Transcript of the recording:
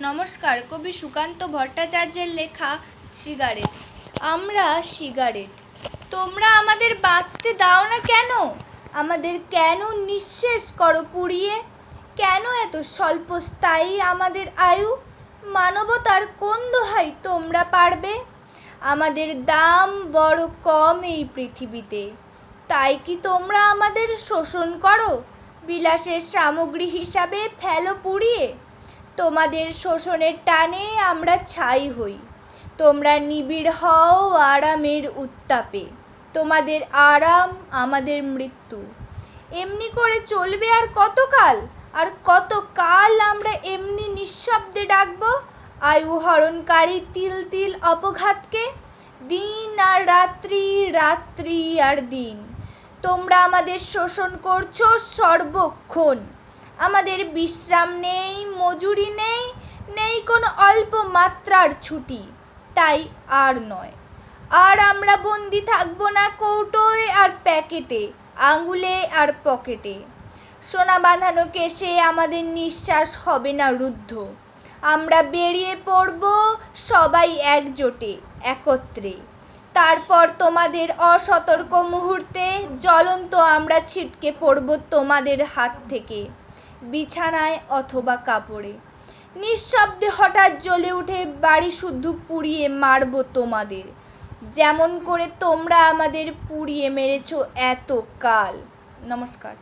নমস্কার। কবি সুকান্ত ভট্টাচার্যের লেখা সিগারেট। আমরা সিগারেট। তোমরা আমাদের বাঁচতে দাও না কেন? আমাদের কেন নিঃশেষ করো পুড়িয়ে? কেন এত স্বল্পস্থায়ী আমাদের আয়ু? মানবতার কোন দোহাই তোমরা পারবে? আমাদের দাম বড় কম এই পৃথিবীতে, তাই কি তোমরা আমাদের শোষণ করো? বিলাসের সামগ্রী হিসাবে ফেলো পুড়িয়ে। তোমাদের শোষণের টানে আমরা ছাই হই, তোমরা নিবিড় হও আরামের উত্তাপে। তোমাদের আরাম আমাদের মৃত্যু। এমনি করে চলবে আর কতকাল? আর কতকাল আমরা এমনি নিঃশব্দে ডাকবো আয়ু হরণকারী তিল তিল অপঘাতকে? দিন আর রাত্রি, রাত্রি আর দিন তোমরা আমাদের শোষণ করছো সর্বক্ষণ। আমাদের বিশ্রাম নেই, মজুরি নেই, নেই কোনো অল্প মাত্রার ছুটি। তাই আর নয়, আর আমরা বন্দি থাকবো না কৌটোয় আর প্যাকেটে, আঙুলে আর পকেটে। সোনা বাঁধানো কেশে আমাদের নিঃশ্বাস হবে না রুদ্ধ। আমরা বেরিয়ে পড়ব সবাই একজোটে, একত্রে। তারপর তোমাদের অসতর্ক মুহূর্তে জ্বলন্ত আমরা ছিটকে পড়ব তোমাদের হাত থেকে, বিছানায় অথবা কাপড়ে। নিঃশব্দে হঠাৎ জ্বলে উঠে বাড়ি শুদ্ধ পুড়িয়ে মারব তোমাদের, যেমন করে তোমরা আমাদের পুড়িয়ে মেরেছ এত কাল। নমস্কার।